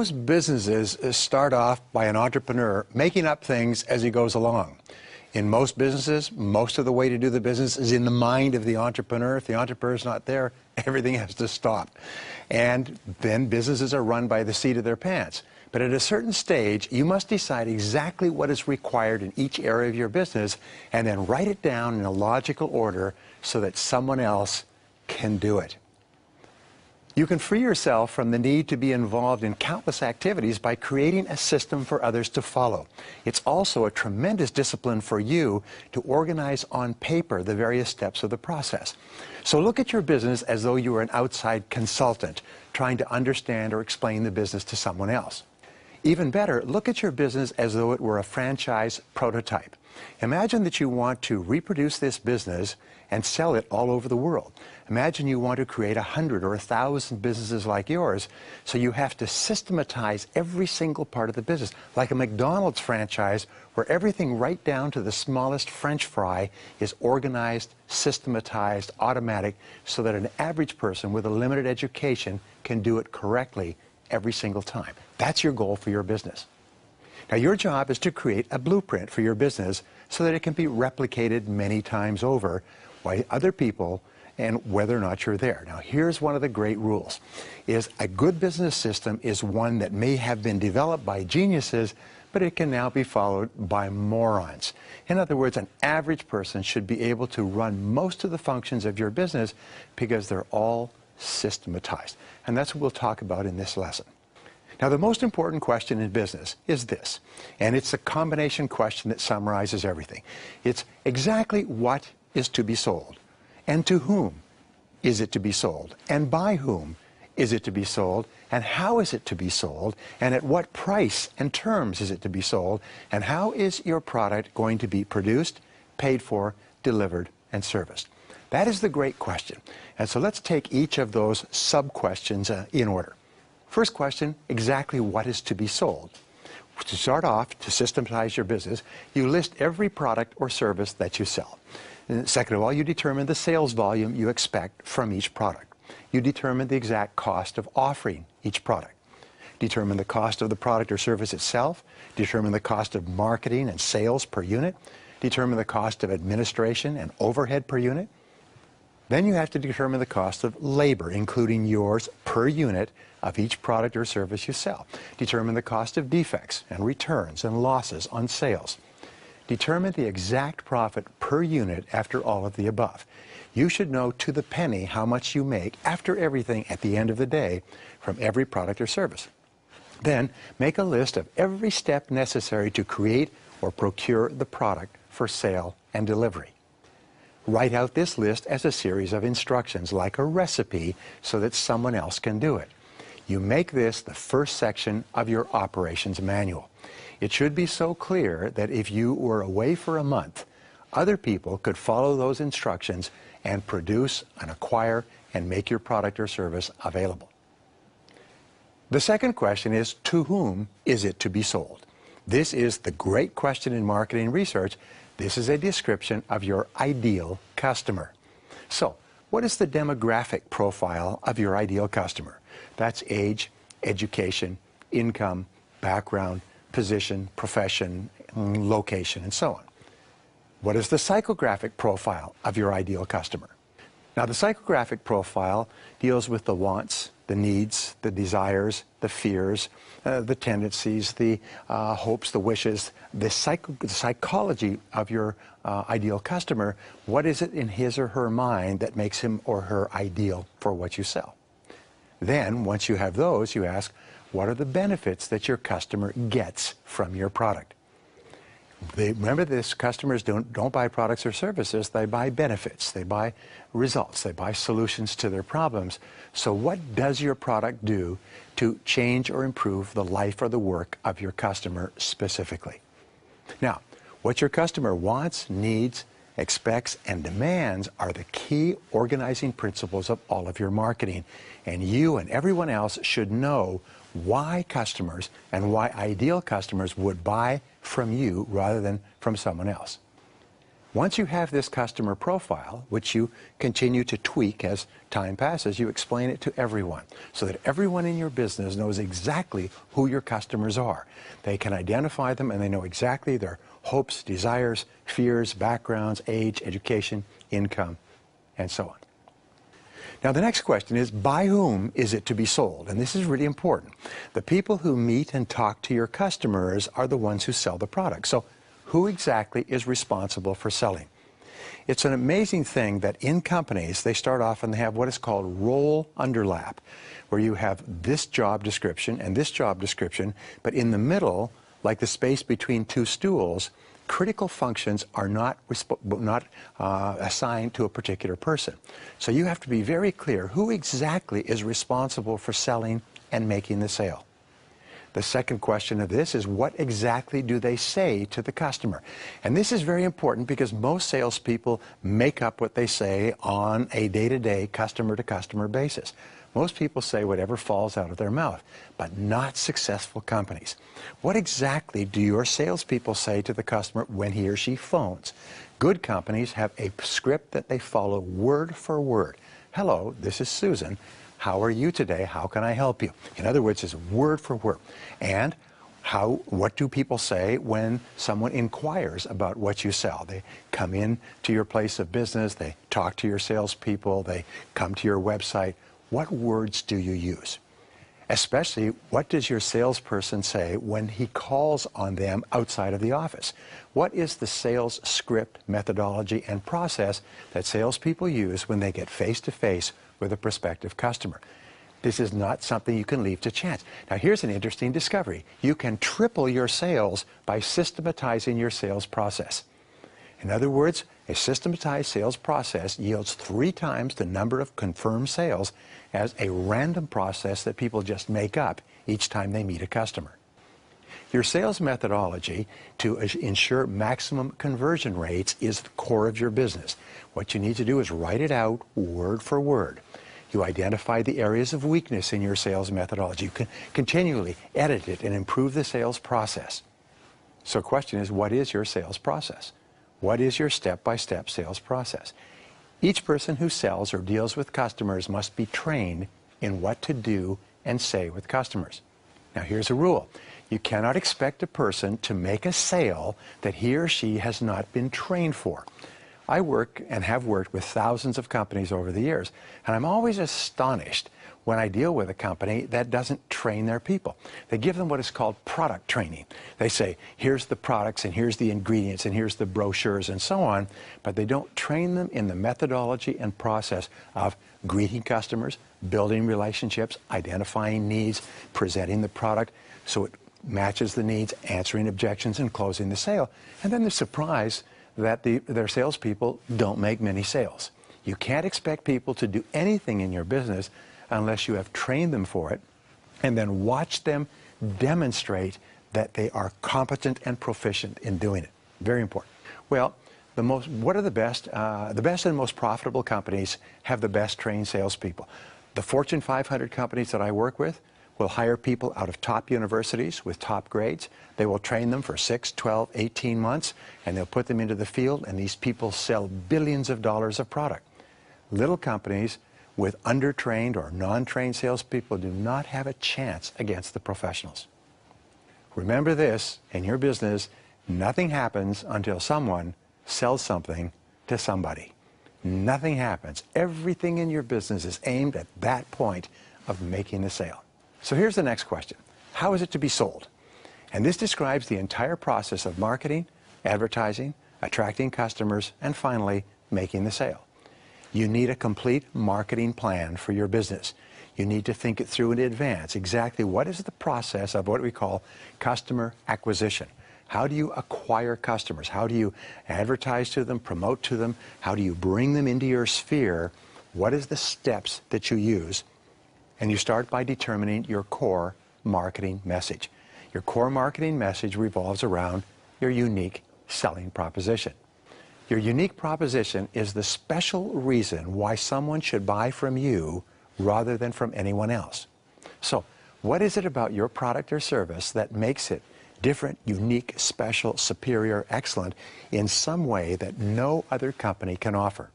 Most businesses start off by an entrepreneur making up things as he goes along. In most businesses, most of the way to do the business is in the mind of the entrepreneur. If the entrepreneur is not there, everything has to stop. And then businesses are run by the seat of their pants. But at a certain stage, you must decide exactly what is required in each area of your business and then write it down in a logical order so that someone else can do it. You can free yourself from the need to be involved in countless activities by creating a system for others to follow. It's also a tremendous discipline for you to organize on paper the various steps of the process. So look at your business as though you were an outside consultant trying to understand or explain the business to someone else. Even better, look at your business as though it were a franchise prototype. Imagine that you want to reproduce this business and sell it all over the world. Imagine you want to create 100 or 1,000 businesses like yours, so you have to systematize every single part of the business, like a McDonald's franchise where everything right down to the smallest French fry is organized, systematized, automatic, so that an average person with a limited education can do it correctly every single time. That's your goal for your business. Now, your job is to create a blueprint for your business so that it can be replicated many times over by other people and whether or not you're there. Now, here's one of the great rules, is a good business system is one that may have been developed by geniuses, but it can now be followed by morons. In other words, an average person should be able to run most of the functions of your business because they're all systematized. And that's what we'll talk about in this lesson. Now, the most important question in business is this, and it's a combination question that summarizes everything. It's exactly what is to be sold, and to whom is it to be sold, and by whom is it to be sold, and how is it to be sold, and at what price and terms is it to be sold, and how is your product going to be produced, paid for, delivered, and serviced? That is the great question. And so let's take each of those sub-questions in order. First question, exactly what is to be sold? To start off, to systematize your business, you list every product or service that you sell. And second of all, you determine the sales volume you expect from each product. You determine the exact cost of offering each product. Determine the cost of the product or service itself. Determine the cost of marketing and sales per unit. Determine the cost of administration and overhead per unit. Then you have to determine the cost of labor, including yours per unit of each product or service you sell. Determine the cost of defects and returns and losses on sales. Determine the exact profit per unit after all of the above. You should know to the penny how much you make after everything at the end of the day from every product or service. Then make a list of every step necessary to create or procure the product for sale and delivery. Write out this list as a series of instructions, like a recipe, so that someone else can do it. You make this the first section of your operations manual. It should be so clear that if you were away for a month, other people could follow those instructions and produce and acquire and make your product or service available. The second question is, to whom is it to be sold? This is the great question in marketing research. This is a description of your ideal customer. So, what is the demographic profile of your ideal customer? That's age, education, income, background, position, profession, location, and so on. What is the psychographic profile of your ideal customer? Now, the psychographic profile deals with the wants, the needs, the desires, the fears, the tendencies, the hopes, the wishes, the psychology of your ideal customer. What is it in his or her mind that makes him or her ideal for what you sell? Then, once you have those, you ask, what are the benefits that your customer gets from your product? Remember this, customers don't buy products or services, they buy benefits, they buy results, they buy solutions to their problems. So what does your product do to change or improve the life or the work of your customer specifically? Now, what your customer wants, needs, expects, and demands are the key organizing principles of all of your marketing. And you and everyone else should know why customers and why ideal customers would buy from you rather than from someone else. Once you have this customer profile, which you continue to tweak as time passes, you explain it to everyone so that everyone in your business knows exactly who your customers are. They can identify them and they know exactly their hopes, desires, fears, backgrounds, age, education, income, and so on. Now the next question is, by whom is it to be sold? And this is really important. The people who meet and talk to your customers are the ones who sell the product. So who exactly is responsible for selling? It's an amazing thing that in companies, they start off and they have what is called role underlap, where you have this job description and this job description, but in the middle, like the space between two stools, critical functions are not assigned to a particular person. So you have to be very clear who exactly is responsible for selling and making the sale. The second question of this is, what exactly do they say to the customer? And this is very important because most salespeople make up what they say on a day-to-day, customer-to-customer basis. Most people say whatever falls out of their mouth, but not successful companies. What exactly do your salespeople say to the customer when he or she phones? Good companies have a script that they follow word for word. Hello, this is Susan. How are you today? How can I help you? In other words, it's word for word. And what do people say when someone inquires about what you sell? They come in to your place of business, they talk to your salespeople, they come to your website. What words do you use? Especially, what does your salesperson say when he calls on them outside of the office? What is the sales script, methodology, and process that salespeople use when they get face-to-face with a prospective customer? This is not something you can leave to chance. Now, here's an interesting discovery. You can triple your sales by systematizing your sales process. In other words, a systematized sales process yields 3 times the number of confirmed sales as a random process that people just make up each time they meet a customer. Your sales methodology to ensure maximum conversion rates is the core of your business. What you need to do is write it out word for word. You identify the areas of weakness in your sales methodology. You can continually edit it and improve the sales process. So the question is, what is your sales process? What is your step-by-step sales process? Each person who sells or deals with customers must be trained in what to do and say with customers. Now here's a rule. You cannot expect a person to make a sale that he or she has not been trained for. I work and have worked with thousands of companies over the years, and I'm always astonished when I deal with a company that doesn't train their people. They give them what is called product training. They say, here's the products and here's the ingredients and here's the brochures and so on, but they don't train them in the methodology and process of greeting customers, building relationships, identifying needs, presenting the product so it matches the needs, answering objections, and closing the sale. And then they're surprised that their salespeople don't make many sales. You can't expect people to do anything in your business unless you have trained them for it and then watch them demonstrate that they are competent and proficient in doing it. Very important. Well, what are the best? The best and most profitable companies have the best trained salespeople. The Fortune 500 companies that I work with will hire people out of top universities with top grades. They will train them for 6, 12, 18 months, and they'll put them into the field, and these people sell billions of dollars of product. Little companies with under-trained or non-trained salespeople do not have a chance against the professionals. Remember this, in your business, nothing happens until someone sells something to somebody. Nothing happens. Everything in your business is aimed at that point of making the sale. So here's the next question. How is it to be sold? And this describes the entire process of marketing, advertising, attracting customers, and finally, making the sale. You need a complete marketing plan for your business. You need to think it through in advance. Exactly what is the process of what we call customer acquisition? How do you acquire customers? How do you advertise to them, promote to them? How do you bring them into your sphere? What is the steps that you use? And you start by determining your core marketing message. Your core marketing message revolves around your unique selling proposition. Your unique proposition is the special reason why someone should buy from you rather than from anyone else. So, what is it about your product or service that makes it different, unique, special, superior, excellent, in some way that no other company can offer.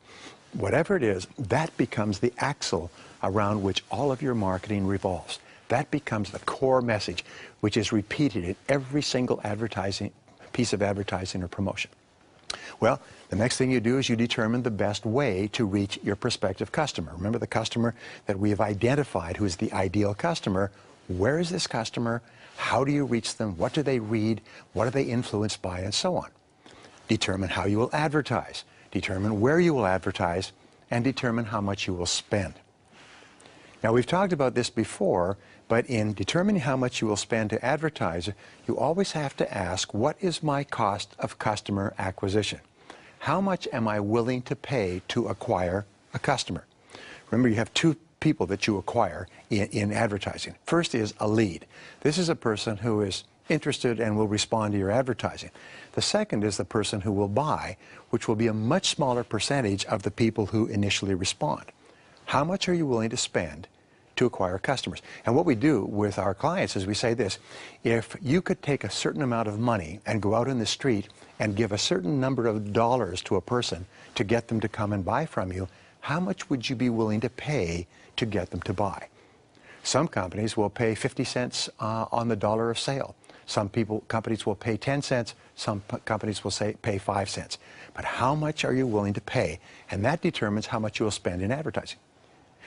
Whatever it is, that becomes the axle around which all of your marketing revolves. That becomes the core message, which is repeated in every single piece of advertising or promotion. Well, the next thing you do is you determine the best way to reach your prospective customer. Remember the customer that we have identified who is the ideal customer. Where is this customer? How do you reach them? What do they read? What are they influenced by? And so on. Determine how you will advertise. Determine where you will advertise. And determine how much you will spend. Now, we've talked about this before, but in determining how much you will spend to advertise, you always have to ask, what is my cost of customer acquisition? How much am I willing to pay to acquire a customer? Remember, you have two people that you acquire in advertising. First is a lead. This is a person who is interested and will respond to your advertising. The second is the person who will buy, which will be a much smaller percentage of the people who initially respond. How much are you willing to spend to acquire customers? And what we do with our clients is we say this: if you could take a certain amount of money and go out in the street and give a certain number of dollars to a person to get them to come and buy from you, how much would you be willing to pay to get them to buy? Some companies will pay 50 cents on the dollar of sale. Some companies will pay 10 cents. Some companies will pay 5 cents. But how much are you willing to pay? And that determines how much you will spend in advertising.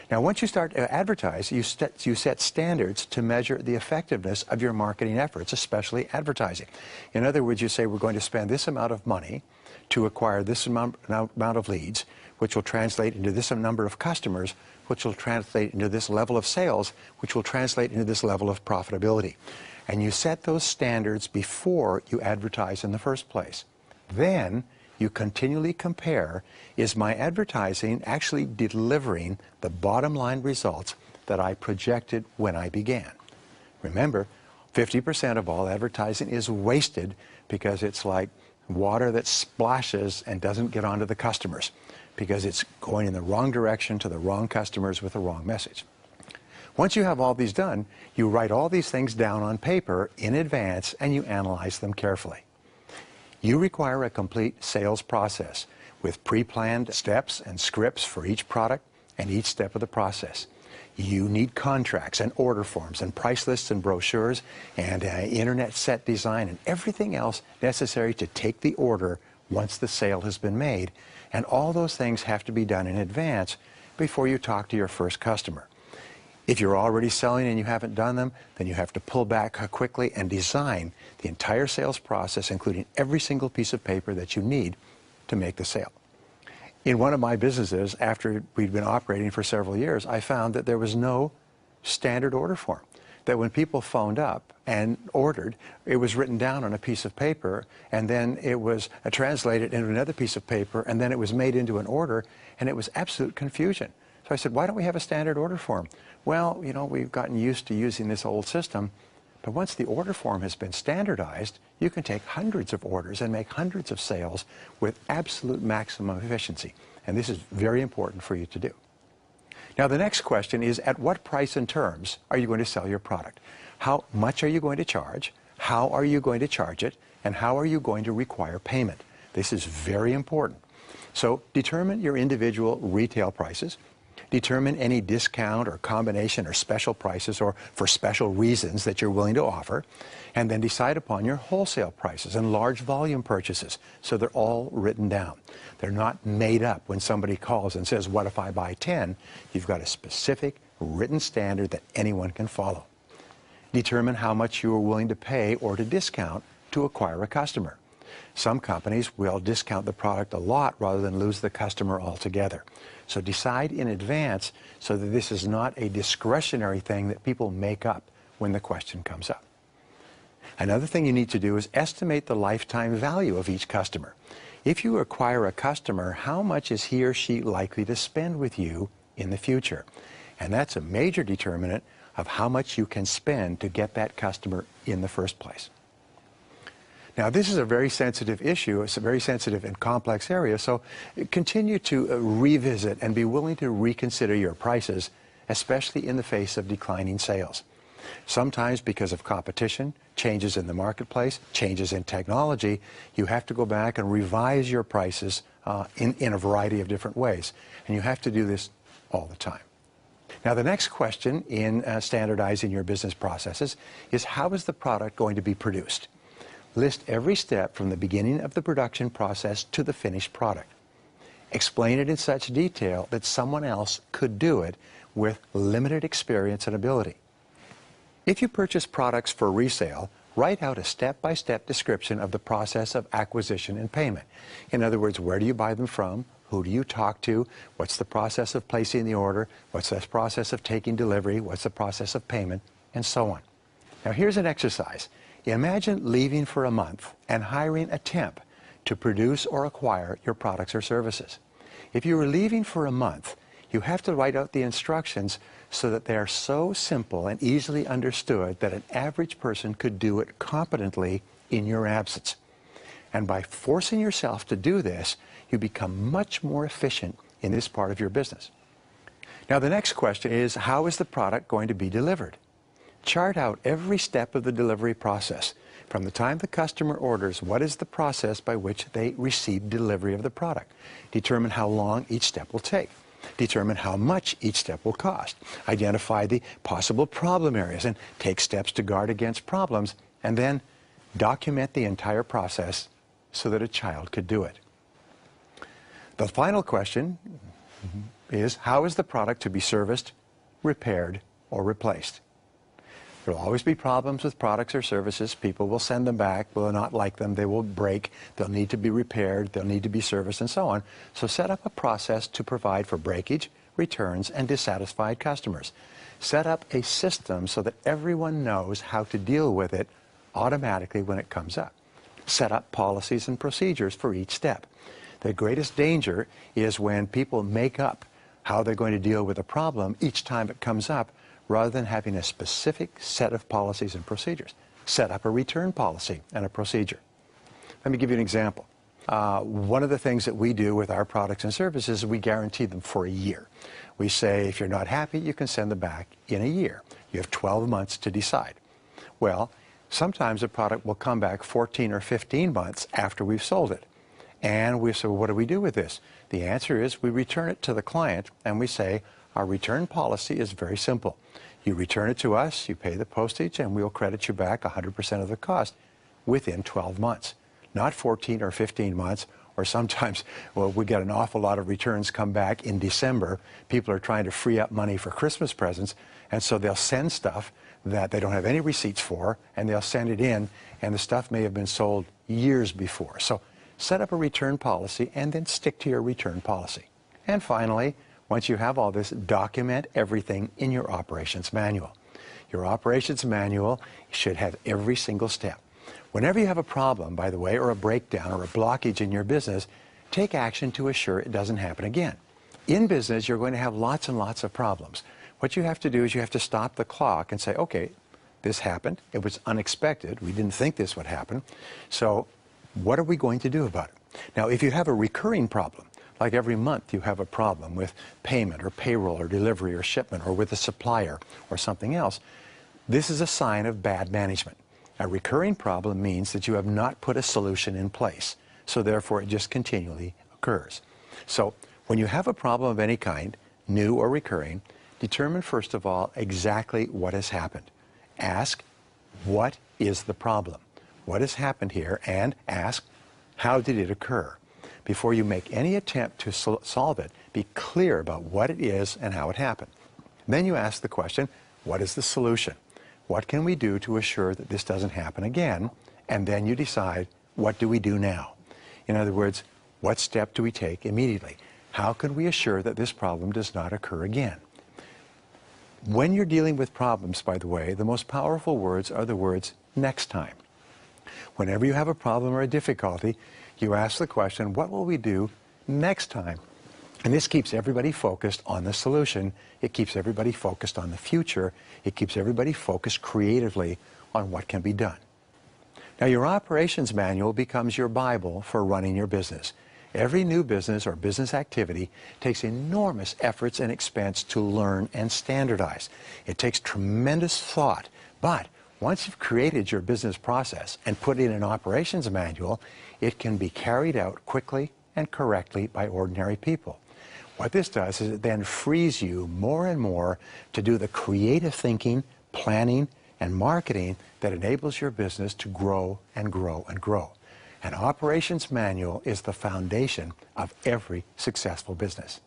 Now, once you start to advertise, you set standards to measure the effectiveness of your marketing efforts, especially advertising. In other words, you say, we're going to spend this amount of money to acquire this amount of leads, which will translate into this number of customers, which will translate into this level of sales, which will translate into this level of profitability. And you set those standards before you advertise in the first place. Then you continually compare, is my advertising actually delivering the bottom line results that I projected when I began? Remember, 50% of all advertising is wasted because it's like water that splashes and doesn't get onto the customers, because it's going in the wrong direction to the wrong customers with the wrong message. Once you have all these done, you write all these things down on paper in advance and you analyze them carefully. You require a complete sales process with pre-planned steps and scripts for each product and each step of the process. You need contracts and order forms and price lists and brochures and internet set design and everything else necessary to take the order once the sale has been made. And all those things have to be done in advance before you talk to your first customer. If you're already selling and you haven't done them, then you have to pull back quickly and design the entire sales process, including every single piece of paper that you need to make the sale. In one of my businesses, after we'd been operating for several years, I found that there was no standard order form. That when people phoned up and ordered, it was written down on a piece of paper, and then it was translated into another piece of paper, and then it was made into an order, and it was absolute confusion. So I said, why don't we have a standard order form? Well, you know, we've gotten used to using this old system, but once the order form has been standardized, you can take hundreds of orders and make hundreds of sales with absolute maximum efficiency. And this is very important for you to do. Now, the next question is, at what price and terms are you going to sell your product? How much are you going to charge? How are you going to charge it? And how are you going to require payment? This is very important. So determine your individual retail prices. Determine any discount or combination or special prices or for special reasons that you're willing to offer, and then decide upon your wholesale prices and large volume purchases so they're all written down. They're not made up when somebody calls and says, what if I buy 10? You've got a specific written standard that anyone can follow. Determine how much you are willing to pay or to discount to acquire a customer. Some companies will discount the product a lot rather than lose the customer altogether. So decide in advance so that this is not a discretionary thing that people make up when the question comes up. Another thing you need to do is estimate the lifetime value of each customer. If you acquire a customer, how much is he or she likely to spend with you in the future? And that's a major determinant of how much you can spend to get that customer in the first place. Now, this is a very sensitive issue. It's a very sensitive and complex area, so continue to revisit and be willing to reconsider your prices, especially in the face of declining sales. Sometimes because of competition, changes in the marketplace, changes in technology, you have to go back and revise your prices in a variety of different ways. And you have to do this all the time. Now, the next question in standardizing your business processes is, how is the product going to be produced? List every step from the beginning of the production process to the finished product. Explain it in such detail that someone else could do it with limited experience and ability. If you purchase products for resale, write out a step-by-step description of the process of acquisition and payment. In other words, where do you buy them from? Who do you talk to? What's the process of placing the order? What's the process of taking delivery? What's the process of payment? And so on. Now, here's an exercise. Imagine leaving for a month and hiring a temp to produce or acquire your products or services. If you were leaving for a month, you have to write out the instructions so that they are so simple and easily understood that an average person could do it competently in your absence. And by forcing yourself to do this, you become much more efficient in this part of your business. Now, the next question is, how is the product going to be delivered? Chart out every step of the delivery process. From the time the customer orders, what is the process by which they receive delivery of the product? Determine how long each step will take. Determine how much each step will cost. Identify the possible problem areas and take steps to guard against problems, and then document the entire process so that a child could do it. The final question is, how is the product to be serviced, repaired, or replaced? There will always be problems with products or services. People will send them back, will not like them, they will break, they'll need to be repaired, they'll need to be serviced, and so on. So set up a process to provide for breakage, returns, and dissatisfied customers. Set up a system so that everyone knows how to deal with it automatically when it comes up. Set up policies and procedures for each step. The greatest danger is when people make up how they're going to deal with a problem each time it comes up, rather than having a specific set of policies and procedures. Set up a return policy and a procedure. Let me give you an example. One of the things that we do with our products and services is we guarantee them for a year. We say, if you're not happy, you can send them back in a year. You have 12 months to decide. Well, sometimes a product will come back 14 or 15 months after we've sold it. And we say, well, what do we do with this? The answer is we return it to the client and we say, our return policy is very simple. You return it to us, you pay the postage, and we'll credit you back 100% of the cost within 12 months. Not 14 or 15 months, or sometimes, well, we get an awful lot of returns come back in December. People are trying to free up money for Christmas presents, and so they'll send stuff that they don't have any receipts for, and they'll send it in, and the stuff may have been sold years before. So set up a return policy and then stick to your return policy. And finally, once you have all this, document everything in your operations manual. Your operations manual should have every single step. Whenever you have a problem, by the way, or a breakdown or a blockage in your business, take action to assure it doesn't happen again. In business, you're going to have lots and lots of problems. What you have to do is you have to stop the clock and say, okay, this happened. It was unexpected. We didn't think this would happen. So what are we going to do about it? Now, if you have a recurring problem, like every month you have a problem with payment or payroll or delivery or shipment or with a supplier or something else, this is a sign of bad management. A recurring problem means that you have not put a solution in place, so therefore it just continually occurs. So when you have a problem of any kind, new or recurring, determine first of all exactly what has happened. Ask, what is the problem? What has happened here? And ask, how did it occur? Before you make any attempt to solve it, be clear about what it is and how it happened. Then you ask the question, what is the solution? What can we do to assure that this doesn't happen again? And then you decide, what do we do now? In other words, what step do we take immediately? How can we assure that this problem does not occur again? When you're dealing with problems, by the way, the most powerful words are the words, next time. Whenever you have a problem or a difficulty, you ask the question, what will we do next time? And this keeps everybody focused on the solution. It keeps everybody focused on the future. It keeps everybody focused creatively on what can be done. Now, your operations manual becomes your Bible for running your business. Every new business or business activity takes enormous efforts and expense to learn and standardize. It takes tremendous thought, but once you've created your business process and put in an operations manual, it can be carried out quickly and correctly by ordinary people. What this does is it then frees you more and more to do the creative thinking, planning, and marketing that enables your business to grow and grow and grow. An operations manual is the foundation of every successful business.